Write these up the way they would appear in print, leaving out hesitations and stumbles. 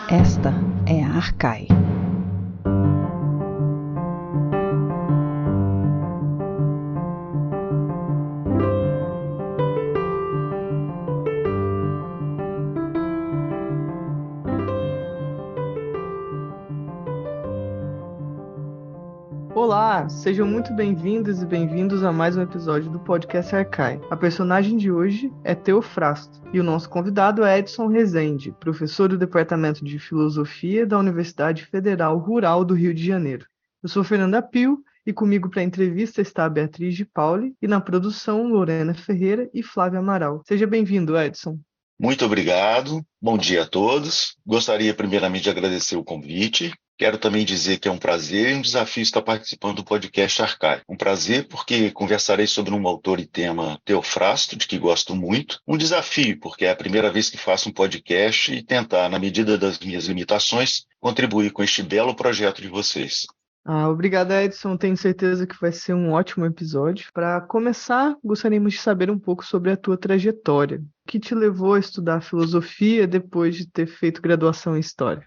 Esta é a Arcai. Olá, sejam muito bem-vindas e bem-vindos a mais um episódio do podcast Arcai. A personagem de hoje é Teofrasto e o nosso convidado é Edson Rezende, professor do Departamento de Filosofia da Universidade Federal Rural do Rio de Janeiro. Eu sou Fernanda Pio e comigo para a entrevista está a Beatriz de Pauli e na produção Lorena Ferreira e Flávia Amaral. Seja bem-vindo, Edson. Muito obrigado, bom dia a todos. Gostaria primeiramente de agradecer o convite. Quero também dizer que é um prazer e um desafio estar participando do podcast Arcai. Um prazer porque conversarei sobre um autor e tema Teofrasto, de que gosto muito. Um desafio porque é a primeira vez que faço um podcast e tentar, na medida das minhas limitações, contribuir com este belo projeto de vocês. Obrigada, Edson. Tenho certeza que vai ser um ótimo episódio. Para começar, gostaríamos de saber um pouco sobre a tua trajetória. O que te levou a estudar filosofia depois de ter feito graduação em História?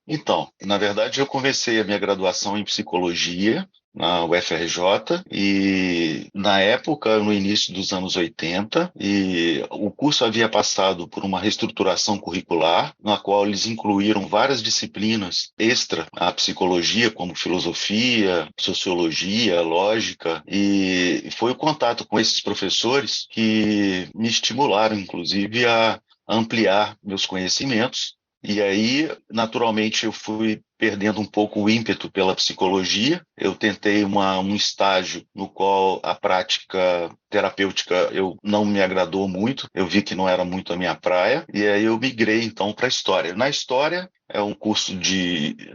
Então, na verdade, eu comecei a minha graduação em psicologia na UFRJ e, na época, no início dos anos 80, e o curso havia passado por uma reestruturação curricular, na qual eles incluíram várias disciplinas extra à psicologia, como filosofia, sociologia, lógica, e foi o contato com esses professores que me estimularam, inclusive, a ampliar meus conhecimentos. E aí, naturalmente, eu fui perdendo um pouco o ímpeto pela psicologia. Eu tentei um estágio no qual a prática terapêutica eu não me agradou muito. Eu vi que não era muito a minha praia. E aí eu migrei, então, para a História. Na História, é um curso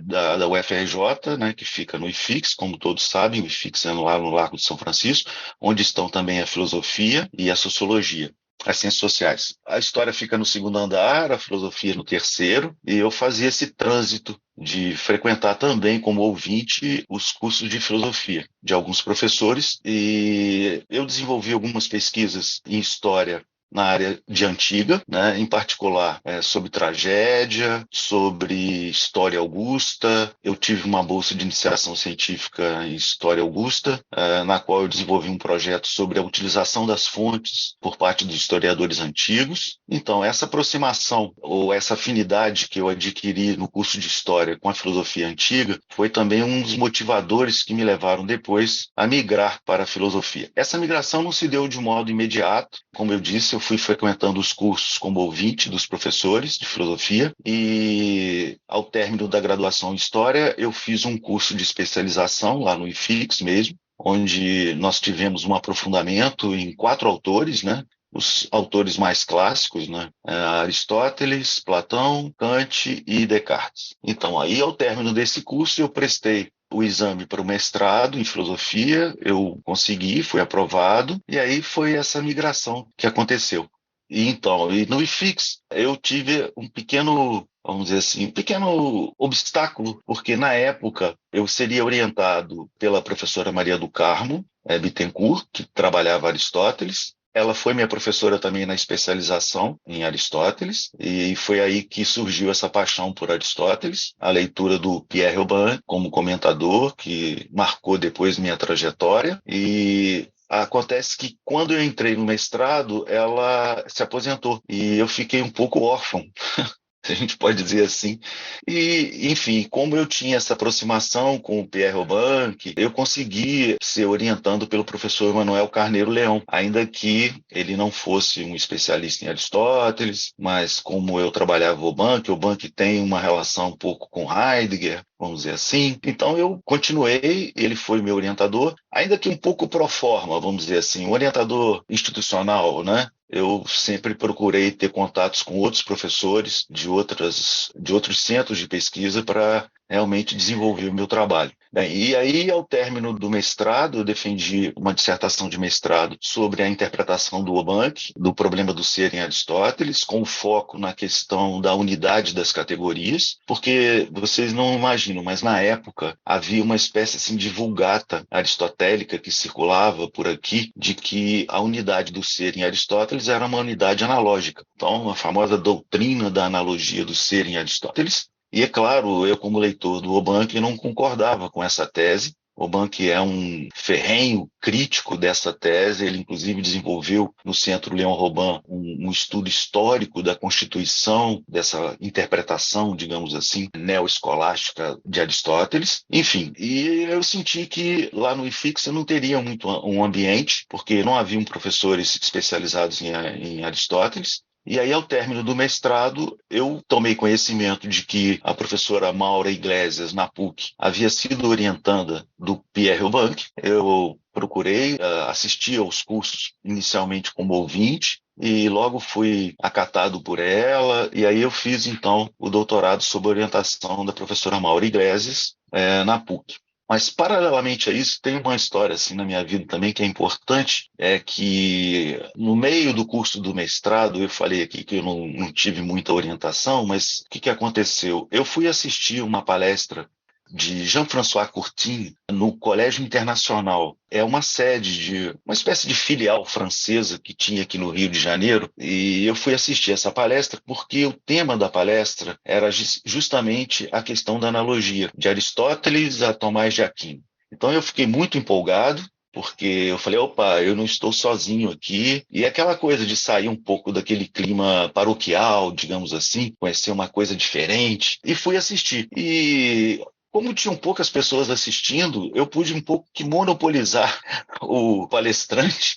da UFRJ, né, que fica no IFIX, como todos sabem. O IFIX é lá no Largo de São Francisco, onde estão também a filosofia e a sociologia, as ciências sociais. A história fica no segundo andar, a filosofia no terceiro, e eu fazia esse trânsito de frequentar também como ouvinte os cursos de filosofia de alguns professores, e eu desenvolvi algumas pesquisas em história na área de antiga, né, em particular sobre tragédia, sobre história augusta. Eu tive uma bolsa de iniciação científica em história augusta, na qual eu desenvolvi um projeto sobre a utilização das fontes por parte dos historiadores antigos. Então, essa aproximação ou essa afinidade que eu adquiri no curso de história com a filosofia antiga foi também um dos motivadores que me levaram depois a migrar para a filosofia. Essa migração não se deu de modo imediato. Como eu disse, eu fui frequentando os cursos como ouvinte dos professores de filosofia e, ao término da graduação em História, eu fiz um curso de especialização lá no IFIX mesmo, onde nós tivemos um aprofundamento em 4 autores, né? Os autores mais clássicos, né? Aristóteles, Platão, Kant e Descartes. Então, aí, ao término desse curso, eu prestei o exame para o mestrado em filosofia, eu consegui, fui aprovado, e aí foi essa migração que aconteceu. E no IFIX eu tive um pequeno, vamos dizer assim, um pequeno obstáculo, porque na época eu seria orientado pela professora Maria do Carmo Bittencourt, que trabalhava Aristóteles. Ela foi minha professora também na especialização em Aristóteles, e foi aí que surgiu essa paixão por Aristóteles, a leitura do Pierre Robin como comentador, que marcou depois minha trajetória. E acontece que quando eu entrei no mestrado, ela se aposentou e eu fiquei um pouco órfão, a gente pode dizer assim. E, enfim, como eu tinha essa aproximação com o Pierre Robin, eu consegui ser orientando pelo professor Manuel Carneiro Leão, ainda que ele não fosse um especialista em Aristóteles, mas como eu trabalhava o Bank tem uma relação um pouco com Heidegger, vamos dizer assim. Então eu continuei, ele foi meu orientador, ainda que um pouco pro forma, vamos dizer assim, um orientador institucional, né? Eu sempre procurei ter contatos com outros professores de outros centros de pesquisa para realmente desenvolver o meu trabalho. Bem, e aí, ao término do mestrado, eu defendi uma dissertação de mestrado sobre a interpretação do Obank, do problema do ser em Aristóteles, com foco na questão da unidade das categorias, porque vocês não imaginam, mas na época havia uma espécie assim, de vulgata aristotélica que circulava por aqui, de que a unidade do ser em Aristóteles era uma unidade analógica. Então, a famosa doutrina da analogia do ser em Aristóteles E é claro, eu como leitor do Obank não concordava com essa tese. Obank é um ferrenho crítico dessa tese, ele inclusive desenvolveu no Centro Leon Robin um estudo histórico da constituição dessa interpretação, digamos assim, neoescolástica de Aristóteles. Enfim, e eu senti que lá no IFIX eu não teria muito um ambiente, porque não haviam professores especializados em Aristóteles. E aí, ao término do mestrado, eu tomei conhecimento de que a professora Maura Iglesias, na PUC, havia sido orientanda do Pierre Obank. Eu procurei assistir aos cursos inicialmente como ouvinte, e logo fui acatado por ela, e aí eu fiz, então, o doutorado sob orientação da professora Maura Iglesias, na PUC. Mas, paralelamente a isso, tem uma história assim na minha vida também que é importante, é que no meio do curso do mestrado, eu falei aqui que eu não tive muita orientação, mas o que aconteceu? Eu fui assistir uma palestra de Jean-François Courtine no Colégio Internacional. É uma sede de uma espécie de filial francesa que tinha aqui no Rio de Janeiro, e eu fui assistir essa palestra porque o tema da palestra era justamente a questão da analogia, de Aristóteles a Tomás de Aquino. Então eu fiquei muito empolgado, porque eu falei, opa, eu não estou sozinho aqui. E é aquela coisa de sair um pouco daquele clima paroquial, digamos assim, conhecer uma coisa diferente, e fui assistir. E como tinham poucas pessoas assistindo, eu pude um pouco que monopolizar o palestrante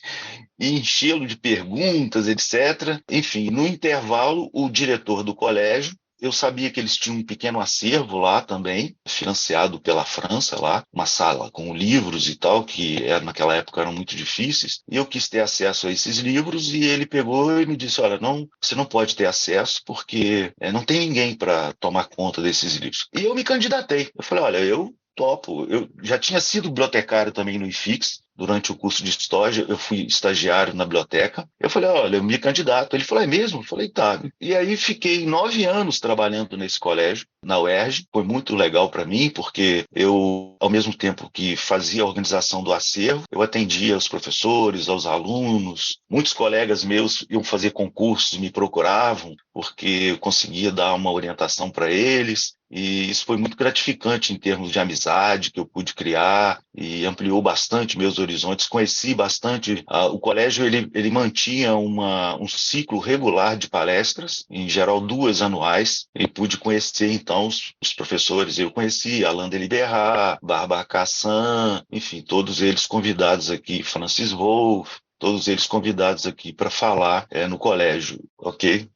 e enchê-lo de perguntas, etc. Enfim, no intervalo, o diretor do colégio, eu sabia que eles tinham um pequeno acervo lá também, financiado pela França lá, uma sala com livros e tal, que naquela época eram muito difíceis, e eu quis ter acesso a esses livros, e ele pegou e me disse, olha, não, você não pode ter acesso porque não tem ninguém para tomar conta desses livros. E eu me candidatei. Eu falei, olha, eu topo. Eu já tinha sido bibliotecário também no IFIX. Durante o curso de história, eu fui estagiário na biblioteca. Eu falei, olha, eu me candidato. Ele falou, é mesmo? Eu falei, tá. E aí fiquei 9 anos trabalhando nesse colégio, na UERJ. Foi muito legal para mim, porque eu, ao mesmo tempo que fazia a organização do acervo, eu atendia aos professores, aos alunos. Muitos colegas meus iam fazer concursos, me procuravam, porque eu conseguia dar uma orientação para eles. E isso foi muito gratificante em termos de amizade que eu pude criar, e ampliou bastante meus horizontes. Conheci bastante. O colégio ele mantinha um ciclo regular de palestras, em geral 2 anuais, e pude conhecer então os professores. Eu conheci Alain Deliberrat, Barbara Cassan, enfim, todos eles convidados aqui, Francis Wolff, todos eles convidados aqui para falar no colégio, ok?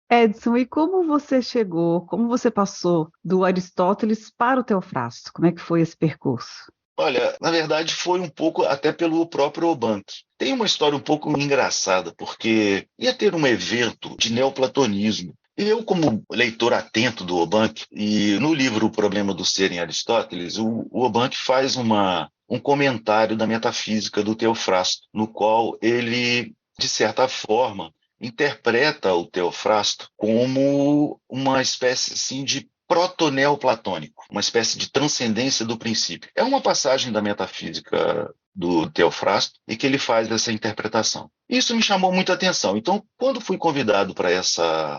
Edson, e como você chegou, como você passou do Aristóteles para o Teofrasto? Como é que foi esse percurso? Olha, na verdade foi um pouco até pelo próprio Obank. Tem uma história um pouco engraçada, porque ia ter um evento de neoplatonismo. E eu, como leitor atento do Obank, e no livro O Problema do Ser em Aristóteles, o Obank faz um comentário da metafísica do Teofrasto, no qual ele, de certa forma, interpreta o Teofrasto como uma espécie assim, de proto-neoplatônico, uma espécie de transcendência do princípio. É uma passagem da metafísica do Teofrasto e que ele faz essa interpretação. Isso me chamou muita atenção. Então, quando fui convidado para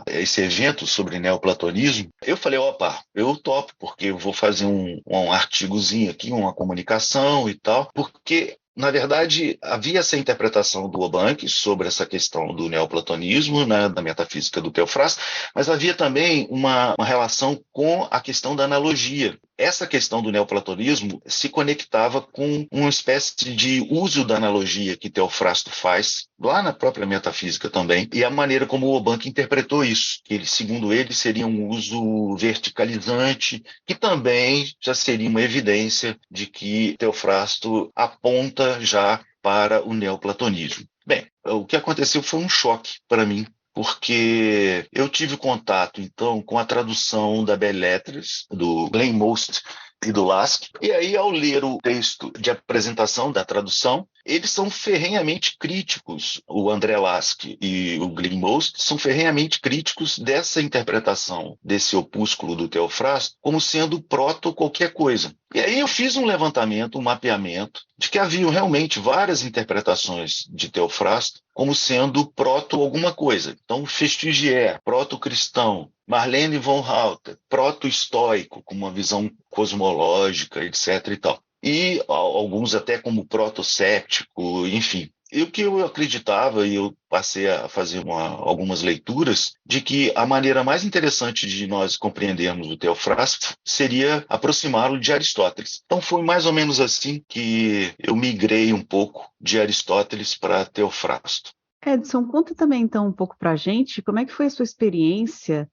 esse evento sobre neoplatonismo, eu falei, opa, eu topo, porque eu vou fazer um artigozinho aqui, uma comunicação e tal, porque na verdade, havia essa interpretação do Obank sobre essa questão do neoplatonismo, né, da metafísica do Teofrasto, mas havia também uma relação com a questão da analogia. Essa questão do neoplatonismo se conectava com uma espécie de uso da analogia que Teofrasto faz, lá na própria metafísica também, e a maneira como o Obank interpretou isso, que segundo ele, seria um uso verticalizante, que também já seria uma evidência de que Teofrasto aponta já para o neoplatonismo. Bem, o que aconteceu foi um choque para mim, porque eu tive contato, então, com a tradução da Belles Lettres, do Glenn Most e do Lask, e aí, ao ler o texto de apresentação da tradução, eles são ferrenhamente críticos, o André Lask e o Glenn Most são ferrenhamente críticos dessa interpretação desse opúsculo do Teofrasto como sendo proto qualquer coisa. E aí eu fiz um levantamento, um mapeamento, de que haviam realmente várias interpretações de Teofrasto como sendo proto alguma coisa. Então, Festigier, proto-cristão, Marlene von Halter, proto-estoico, com uma visão cosmológica, etc. e tal. E alguns até como proto-séptico, enfim. E o que eu acreditava, e eu passei a fazer algumas leituras, de que a maneira mais interessante de nós compreendermos o Teofrasto seria aproximá-lo de Aristóteles. Então foi mais ou menos assim que eu migrei um pouco de Aristóteles para Teofrasto. Edson, conta também então um pouco para a gente como é que foi a sua experiência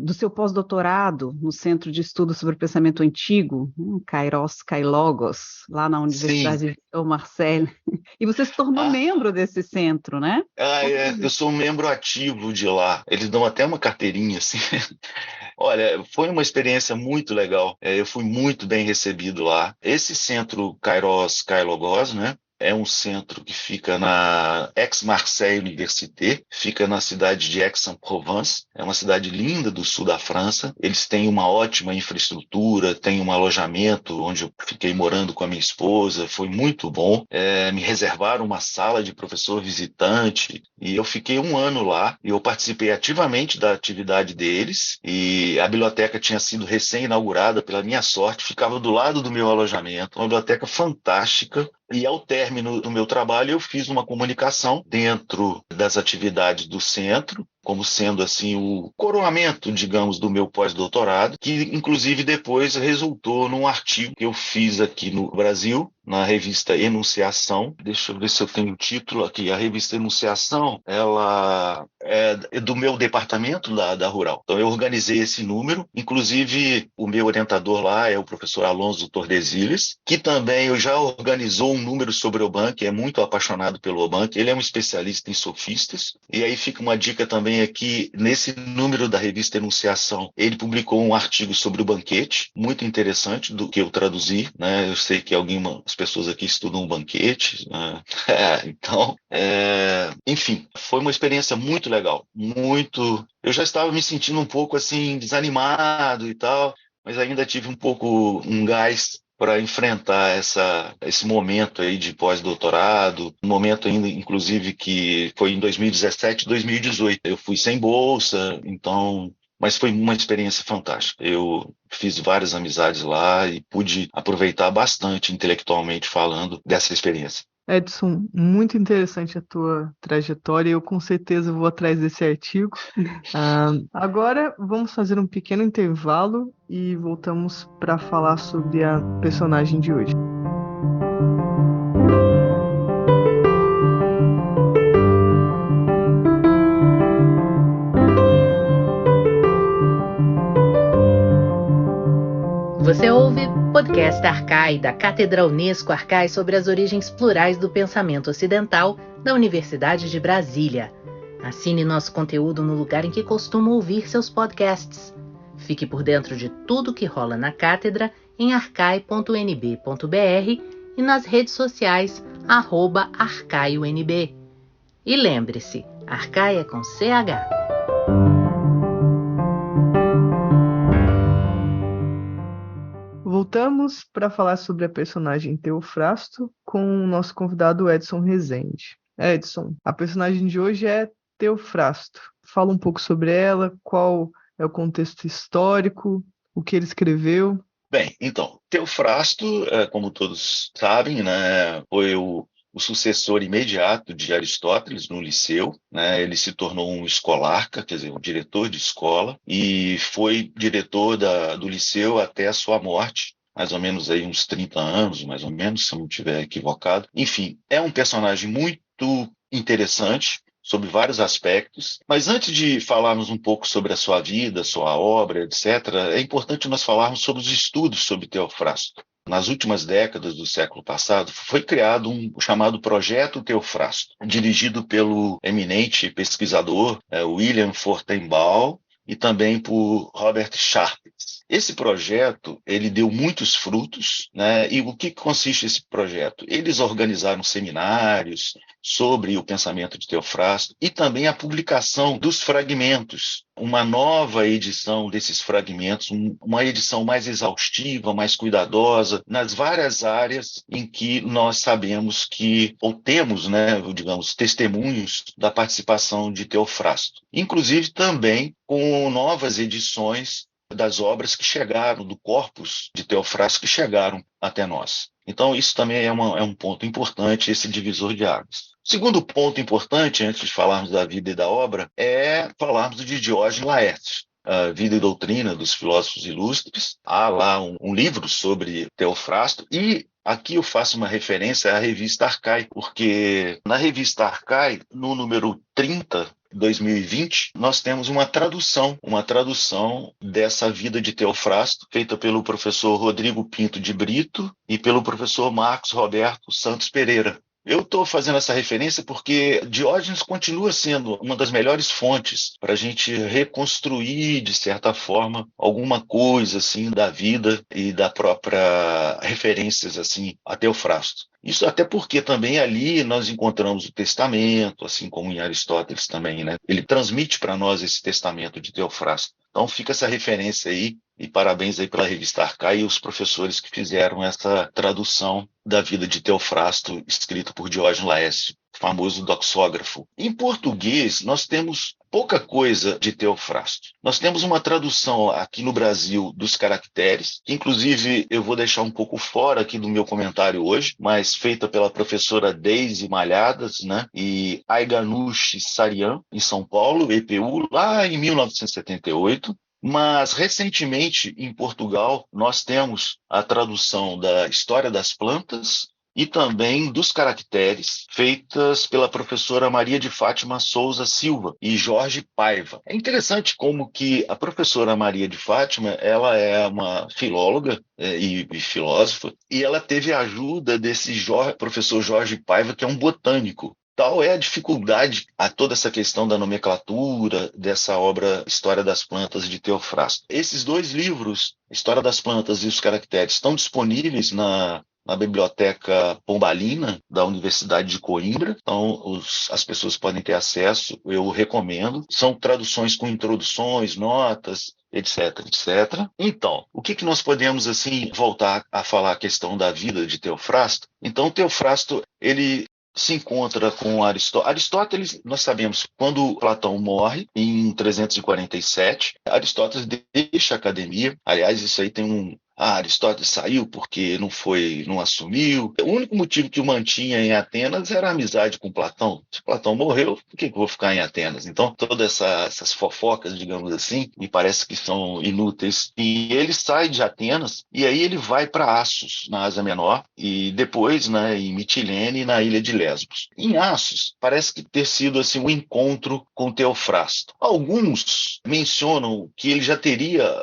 do seu pós-doutorado no Centro de Estudos sobre o Pensamento Antigo, Kairos Kailogos, lá na Sim. Universidade de Marseille. E você se tornou membro desse centro, né? Eu sou um membro ativo de lá. Eles dão até uma carteirinha assim. Olha, foi uma experiência muito legal. Eu fui muito bem recebido lá. Esse centro Kairos Kailogos, né? É um centro que fica na Aix-Marseille Université, fica na cidade de Aix-en-Provence. É uma cidade linda do sul da França. Eles têm uma ótima infraestrutura, têm um alojamento onde eu fiquei morando com a minha esposa. Foi muito bom. Me reservaram uma sala de professor visitante e eu fiquei um ano lá. E eu participei ativamente da atividade deles e a biblioteca tinha sido recém-inaugurada, pela minha sorte, ficava do lado do meu alojamento. Uma biblioteca fantástica. E ao término do meu trabalho, eu fiz uma comunicação dentro das atividades do centro, como sendo assim o coroamento, digamos, do meu pós-doutorado, que inclusive depois resultou num artigo que eu fiz aqui no Brasil, na revista Enunciação. Deixa eu ver se eu tenho o título aqui. A revista Enunciação, ela é do meu departamento da Rural. Então eu organizei esse número, inclusive o meu orientador lá é o professor Alonso Tordesilhas, que também já organizou um número sobre o Obank, é muito apaixonado pelo Obank, ele é um especialista em sofistas. E aí fica uma dica também aqui, nesse número da revista Enunciação, ele publicou um artigo sobre o banquete, muito interessante, do que eu traduzi, né? Eu sei que algumas pessoas aqui estudam o banquete, né? Então, enfim, foi uma experiência muito legal, muito... Eu já estava me sentindo um pouco assim, desanimado e tal, mas ainda tive um pouco um gás para enfrentar esse momento aí de pós-doutorado, um momento ainda, inclusive, que foi em 2017, 2018. Eu fui sem bolsa, então... Mas foi uma experiência fantástica. Eu fiz várias amizades lá e pude aproveitar bastante, intelectualmente falando, dessa experiência. Edson, muito interessante a tua trajetória. Eu com certeza vou atrás desse artigo. Agora vamos fazer um pequeno intervalo e voltamos para falar sobre a personagem de hoje. Você ouve podcast Arcai, da Cátedra Unesco Arcai, sobre as origens plurais do pensamento ocidental da Universidade de Brasília. Assine nosso conteúdo no lugar em que costuma ouvir seus podcasts. Fique por dentro de tudo que rola na cátedra em arcai.nb.br e nas redes sociais @arcaionb. E lembre-se, Arcai é com CH. Voltamos para falar sobre a personagem Teofrasto com o nosso convidado Edson Rezende. Edson, a personagem de hoje é Teofrasto. Fala um pouco sobre ela, qual é o contexto histórico, o que ele escreveu. Bem, então, Teofrasto, como todos sabem, né, foi o sucessor imediato de Aristóteles no Liceu, né? Ele se tornou um escolarca, quer dizer, um diretor de escola, e foi diretor do Liceu até a sua morte, mais ou menos aí uns 30 anos, mais ou menos, se eu não estiver equivocado. Enfim, é um personagem muito interessante, sobre vários aspectos, mas antes de falarmos um pouco sobre a sua vida, sua obra, etc., é importante nós falarmos sobre os estudos sobre Teofrasto. Nas últimas décadas do século passado, foi criado um chamado Projeto Teofrasto, dirigido pelo eminente pesquisador William Fortenbaugh e também por Robert Sharpe. Esse projeto, ele deu muitos frutos, né? E o que consiste esse projeto? Eles organizaram seminários sobre o pensamento de Teofrasto e também a publicação dos fragmentos, uma nova edição desses fragmentos, uma edição mais exaustiva, mais cuidadosa, nas várias áreas em que nós sabemos que, ou temos, né, digamos, testemunhos da participação de Teofrasto. Inclusive também com novas edições das obras que chegaram, do corpus de Teofrasto que chegaram até nós. Então, isso também é um ponto importante, esse divisor de águas. O segundo ponto importante, antes de falarmos da vida e da obra, é falarmos de Diógenes Laertes, a Vida e Doutrina dos Filósofos Ilustres. Há lá um livro sobre Teofrasto e aqui eu faço uma referência à revista Arcai, porque na revista Arcai, no número 30, 2020, nós temos uma tradução dessa vida de Teofrasto, feita pelo professor Rodrigo Pinto de Brito e pelo professor Marcos Roberto Santos Pereira. Eu estou fazendo essa referência porque Diógenes continua sendo uma das melhores fontes para a gente reconstruir, de certa forma, alguma coisa assim da vida e da própria referências assim a Teofrasto. Isso até porque também ali nós encontramos o testamento, assim como em Aristóteles também, né? Ele transmite para nós esse testamento de Teofrasto. Então fica essa referência aí, e parabéns aí pela revista Arcai e os professores que fizeram essa tradução da vida de Teofrasto, escrito por Diógenes Laércio, famoso doxógrafo. Em português, nós temos pouca coisa de Teofrasto. Nós temos uma tradução aqui no Brasil dos caracteres, que inclusive eu vou deixar um pouco fora aqui do meu comentário hoje, mas feita pela professora Deise Malhadas, né, e Aiganushi Sarian, em São Paulo, EPU, lá em 1978. Mas, recentemente, em Portugal, nós temos a tradução da História das Plantas e também dos caracteres, feitas pela professora Maria de Fátima Souza Silva e Jorge Paiva. É interessante como que a professora Maria de Fátima, ela é uma filóloga e filósofa, e ela teve a ajuda desse professor Jorge Paiva, que é um botânico. Tal é a dificuldade a toda essa questão da nomenclatura dessa obra História das Plantas de Teofrasto. Esses dois livros, História das Plantas e os Caracteres, estão disponíveis na Biblioteca Pombalina da Universidade de Coimbra. Então, as pessoas podem ter acesso, eu recomendo. São traduções com introduções, notas, etc, etc. Então, o que nós podemos assim voltar a falar a questão da vida de Teofrasto? Então, Teofrasto, ele se encontra com Aristóteles. Aristóteles, nós sabemos, quando Platão morre, em 347, Aristóteles deixa a academia. Aliás, isso aí tem Aristóteles saiu porque não assumiu. O único motivo que o mantinha em Atenas era a amizade com Platão. Se Platão morreu, por que eu vou ficar em Atenas? Então, todas essas fofocas, digamos assim, me parece que são inúteis. E ele sai de Atenas e aí ele vai para Assos, na Ásia Menor, e depois, né, em Mitilene, na ilha de Lesbos. Em Assos, parece que ter sido assim, um encontro com Teofrasto. Alguns mencionam que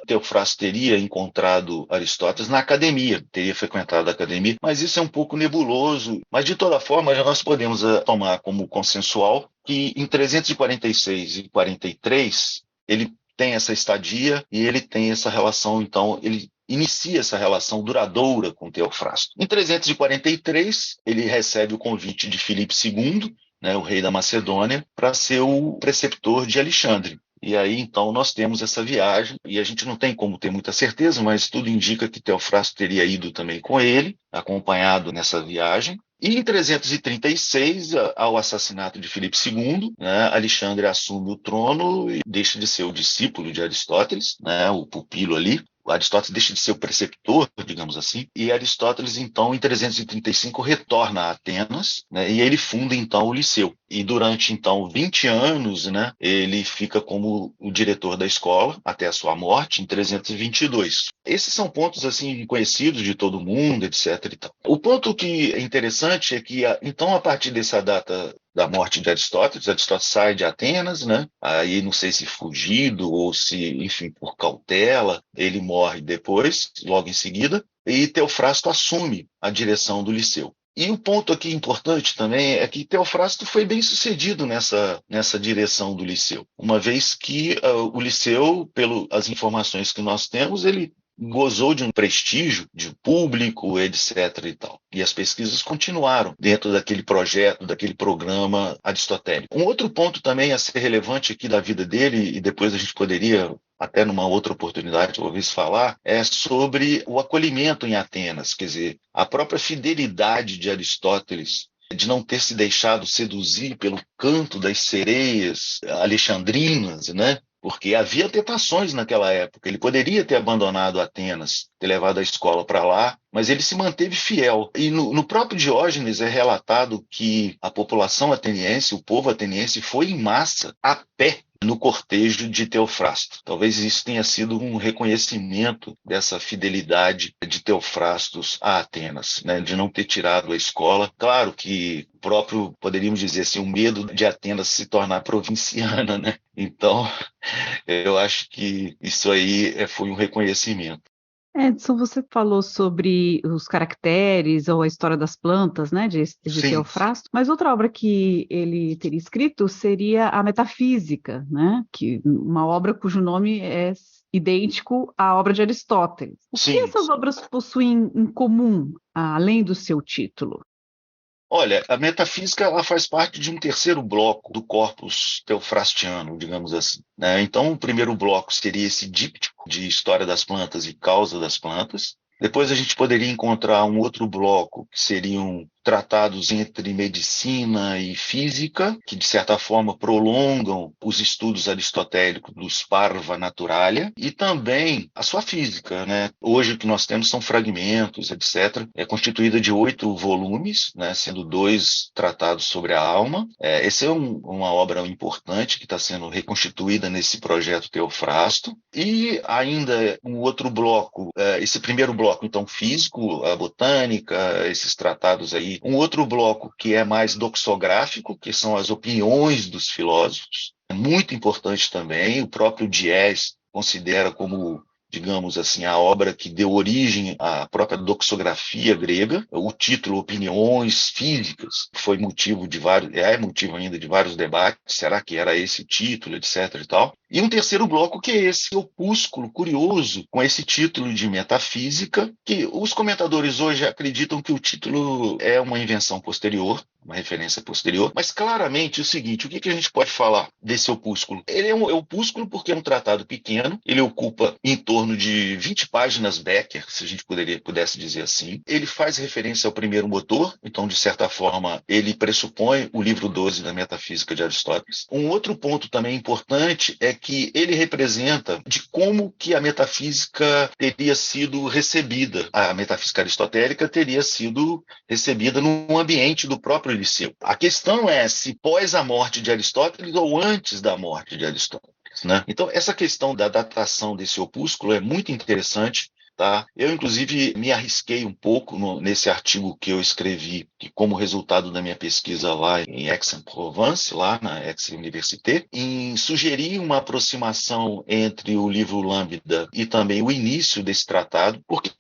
Teofrasto teria encontrado Aristóteles na academia, teria frequentado a academia, mas isso é um pouco nebuloso. Mas, de toda forma, nós podemos tomar como consensual que em 346 e 43 ele tem essa estadia e ele tem essa relação, então, ele inicia essa relação duradoura com Teofrasto. Em 343, ele recebe o convite de Filipe II, né, o rei da Macedônia, para ser o preceptor de Alexandre. E aí, então, nós temos essa viagem, e a gente não tem como ter muita certeza, mas tudo indica que Teofrasto teria ido também com ele, acompanhado nessa viagem. E em 336, ao assassinato de Filipe II, né, Alexandre assume o trono e deixa de ser o discípulo de Aristóteles, né, o pupilo ali. Aristóteles deixa de ser o preceptor, digamos assim, e Aristóteles, então, em 335, retorna a Atenas, né, e ele funda, então, o Liceu. E durante, então, 20 anos, né, ele fica como o diretor da escola, até a sua morte, em 322. Esses são pontos, assim, conhecidos de todo mundo, etc. E tal. O ponto que é interessante é que, então, a partir dessa data da morte de Aristóteles sai de Atenas, né? Aí não sei se fugido ou se, enfim, por cautela, ele morre depois, logo em seguida, e Teofrasto assume a direção do Liceu. E o ponto aqui importante também é que Teofrasto foi bem sucedido nessa direção do Liceu, uma vez que o Liceu, pelas informações que nós temos, ele gozou de um prestígio de público, etc. e tal. E as pesquisas continuaram dentro daquele projeto, daquele programa aristotélico. Um outro ponto também a ser relevante aqui da vida dele, e depois a gente poderia até numa outra oportunidade talvez falar, é sobre o acolhimento em Atenas, quer dizer, a própria fidelidade de Aristóteles de não ter se deixado seduzir pelo canto das sereias alexandrinas, né? Porque havia tentações naquela época. Ele poderia ter abandonado Atenas, ter levado a escola para lá, mas ele se manteve fiel. E no próprio Diógenes é relatado que a população ateniense, o povo ateniense, foi em massa, a pé, no cortejo de Teofrasto. Talvez isso tenha sido um reconhecimento dessa fidelidade de Teofrastos a Atenas, né, de não ter tirado a escola. Claro que o próprio, poderíamos dizer assim, o medo de Atenas se tornar provinciana, né? Então, eu acho que isso aí foi um reconhecimento. Edson, você falou sobre os caracteres ou a história das plantas, né, de Sim. Teofrasto, mas outra obra que ele teria escrito seria a Metafísica, né, que uma obra cujo nome é idêntico à obra de Aristóteles. O que essas obras possuem em comum, além do seu título? Olha, a metafísica ela faz parte de um terceiro bloco do corpus teofrastiano, digamos assim, né? Então, o primeiro bloco seria esse díptico de história das plantas e causa das plantas. Depois a gente poderia encontrar um outro bloco, que seriam tratados entre medicina e física, que de certa forma prolongam os estudos aristotélicos dos Parva Naturalia, e também a sua física, né? Hoje o que nós temos são fragmentos, etc. É constituída de 8 volumes, né? Sendo 2 tratados sobre a alma. Essa é uma obra importante que está sendo reconstituída nesse projeto Teofrasto. E ainda um outro bloco, esse primeiro bloco, então, físico, a botânica, esses tratados aí. Um outro bloco que é mais doxográfico, que são as opiniões dos filósofos. É muito importante também. O próprio Dies considera como, digamos assim, a obra que deu origem à própria doxografia grega. O título Opiniões Físicas foi motivo de vários, é motivo ainda de vários debates. Será que era esse o título, etc. e tal. E um terceiro bloco que é esse opúsculo curioso com esse título de Metafísica, que os comentadores hoje acreditam que o título é uma invenção posterior, uma referência posterior, mas claramente o seguinte, o que a gente pode falar desse opúsculo? Ele é um opúsculo porque é um tratado pequeno, ele ocupa em torno de 20 páginas Becker, se a gente pudesse dizer assim. Ele faz referência ao primeiro motor, então de certa forma ele pressupõe o livro 12 da Metafísica de Aristóteles. Um outro ponto também importante é que ele representa de como que a metafísica teria sido recebida. A metafísica aristotélica teria sido recebida no ambiente do próprio Liceu. A questão é se pós a morte de Aristóteles ou antes da morte de Aristóteles, né? Então, essa questão da datação desse opúsculo é muito interessante. Tá? Eu, inclusive, me arrisquei um pouco nesse artigo que eu escrevi, que como resultado da minha pesquisa lá em Aix-en-Provence, lá na Aix-Université, em sugerir uma aproximação entre o livro Lambda e também o início desse tratado, porque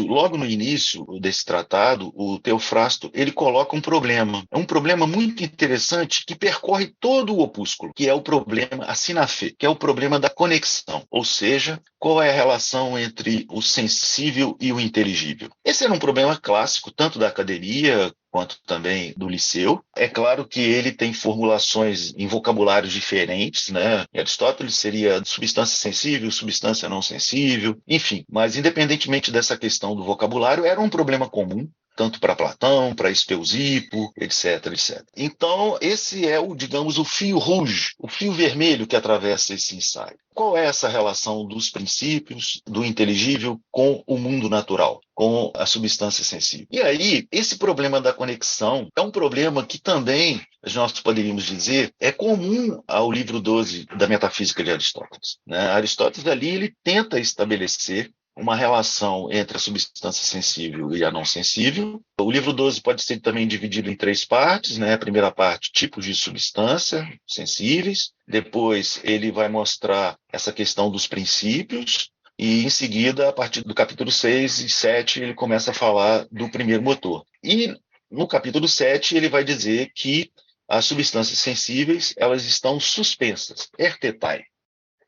logo no início desse tratado, o Teofrasto, ele coloca um problema. É um problema muito interessante que percorre todo o opúsculo, que é o problema, a sinafé, que é o problema da conexão, ou seja, qual é a relação entre o sensível e o inteligível. Esse era um problema clássico, tanto da academia quanto também do Liceu. É claro que ele tem formulações em vocabulários diferentes, né? Aristóteles seria substância sensível, substância não sensível, enfim. Mas, independentemente dessa questão do vocabulário, era um problema comum, tanto para Platão, para Espeusipo, etc, etc. Então, esse é digamos, o fio rouge, o fio vermelho que atravessa esse ensaio. Qual é essa relação dos princípios, do inteligível, com o mundo natural, com a substância sensível? E aí, esse problema da conexão é um problema que também, nós poderíamos dizer, é comum ao livro 12 da Metafísica de Aristóteles, né? Aristóteles ali, ele tenta estabelecer uma relação entre a substância sensível e a não sensível. O livro 12 pode ser também dividido em 3 partes, né? A primeira parte, tipos de substância sensíveis. Depois, ele vai mostrar essa questão dos princípios. E, em seguida, a partir do capítulo 6 e 7, ele começa a falar do primeiro motor. E No capítulo 7, ele vai dizer que as substâncias sensíveis elas estão suspensas, ertetai,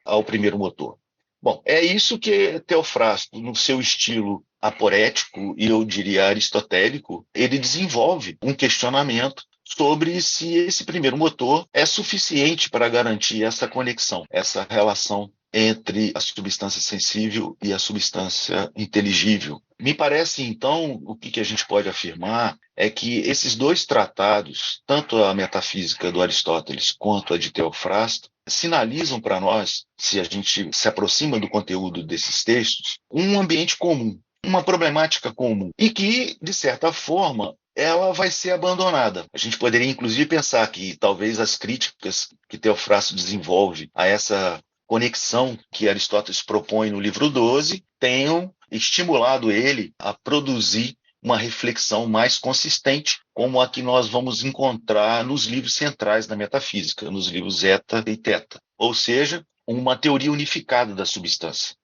ao primeiro motor. Bom, é isso que Teofrasto, no seu estilo aporético e eu diria aristotélico, ele desenvolve um questionamento sobre se esse primeiro motor é suficiente para garantir essa conexão, essa relação entre a substância sensível e a substância inteligível. Me parece, então, o que a gente pode afirmar é que esses dois tratados, tanto a metafísica do Aristóteles quanto a de Teofrasto, sinalizam para nós, se a gente se aproxima do conteúdo desses textos, um ambiente comum, uma problemática comum, e que, de certa forma, ela vai ser abandonada. A gente poderia, inclusive, pensar que talvez as críticas que Teofrasto desenvolve a essa conexão que Aristóteles propõe no livro 12 tenham estimulado ele a produzir uma reflexão mais consistente, como a que nós vamos encontrar nos livros centrais da metafísica, nos livros Eta e Teta, ou seja, uma teoria unificada da substância.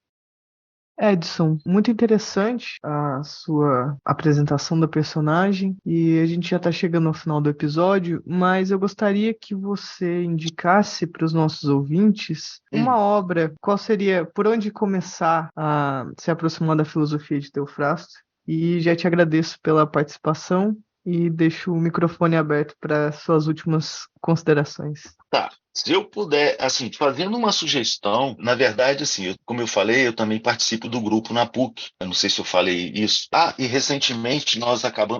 Edson, muito interessante a sua apresentação da personagem e a gente já está chegando ao final do episódio, mas eu gostaria que você indicasse para os nossos ouvintes uma obra, qual seria, por onde começar a se aproximar da filosofia de Teofrasto, e já te agradeço pela participação e deixo o microfone aberto para suas últimas considerações. Tá. Se eu puder, assim, fazendo uma sugestão, na verdade, assim, como eu falei, eu também participo do grupo na PUC. Eu não sei se eu falei isso. E recentemente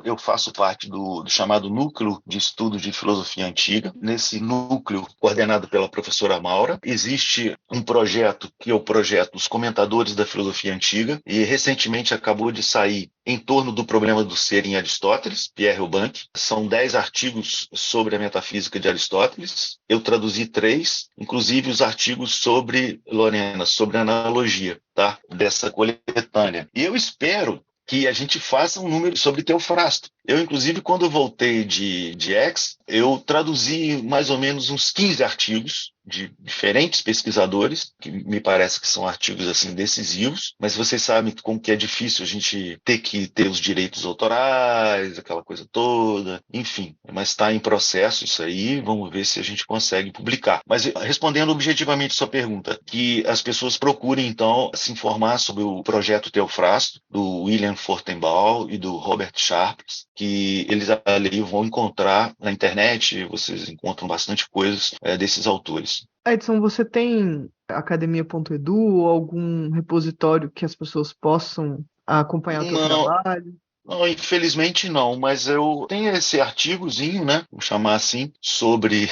eu faço parte do chamado Núcleo de Estudo de Filosofia Antiga. Nesse núcleo, coordenado pela professora Maura, existe um projeto que é o projeto dos Comentadores da Filosofia Antiga, e recentemente acabou de sair em torno do problema do ser em Aristóteles, Pierre Eubank. São 10 artigos sobre a metafísica de Aristóteles. Eu traduzi 3, inclusive os artigos sobre, Lorena, sobre analogia, tá? Dessa coletânea. E eu espero que a gente faça um número sobre Teofrasto. Eu, inclusive, quando voltei de Aix, eu traduzi mais ou menos uns 15 artigos de diferentes pesquisadores, que me parece que são artigos assim decisivos, mas vocês sabem como que é difícil a gente ter que ter os direitos autorais, aquela coisa toda, enfim, mas está em processo isso aí, vamos ver se a gente consegue publicar. Mas respondendo objetivamente sua pergunta, que as pessoas procurem então se informar sobre o projeto Teofrasto, do William Fortenbaugh e do Robert Sharpless, que eles ali vão encontrar na internet, vocês encontram bastante coisas desses autores. Edson, você tem academia.edu ou algum repositório que as pessoas possam acompanhar o seu trabalho? Não, infelizmente não, mas eu tenho esse artigozinho, né, vamos chamar assim, sobre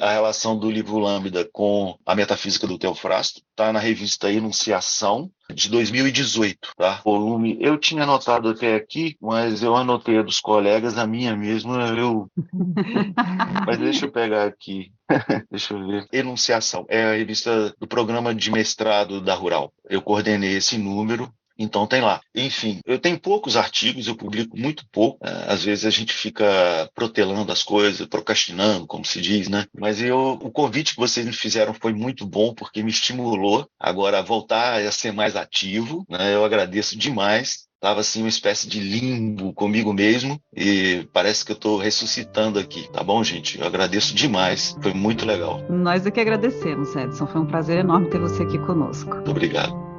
a relação do livro Lambda com a metafísica do Teofrasto. Está na revista Enunciação, de 2018, tá? Volume, eu tinha anotado até aqui, mas eu anotei a dos colegas, a minha mesmo, mas deixa eu pegar aqui. Deixa eu ver. Enunciação. É a revista do programa de mestrado da Rural. Eu coordenei esse número. Então tem lá. Enfim, eu tenho poucos artigos, eu publico muito pouco. Às vezes a gente fica protelando as coisas, procrastinando, como se diz, né? Mas o convite que vocês me fizeram foi muito bom, porque me estimulou agora a voltar a ser mais ativo, né? Eu agradeço demais. Estava assim uma espécie de limbo comigo mesmo e parece que eu estou ressuscitando aqui, tá bom, gente? Eu agradeço demais, foi muito legal. Nós é que agradecemos, Edson. Foi um prazer enorme ter você aqui conosco. Muito obrigado.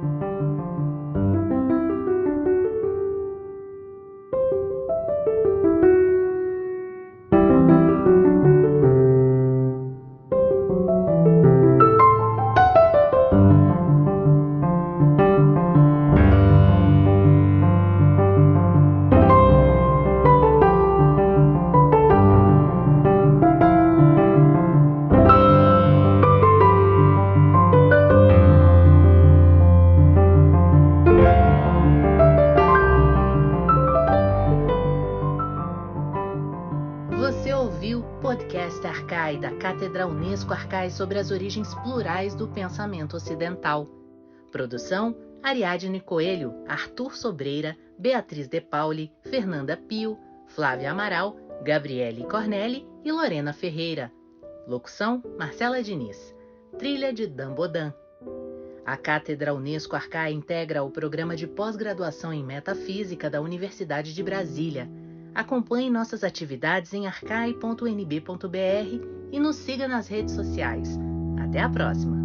Da Cátedra Unesco Arcais sobre as origens plurais do pensamento ocidental. Produção: Ariadne Coelho, Arthur Sobreira, Beatriz De Pauli, Fernanda Pio, Flávia Amaral, Gabriele Cornelli e Lorena Ferreira. Locução: Marcela Diniz. Trilha de Dan Bodan. A Cátedra Unesco Arcai integra o programa de pós-graduação em Metafísica da Universidade de Brasília. Acompanhe nossas atividades em arcai.unb.br e nos siga nas redes sociais. Até a próxima!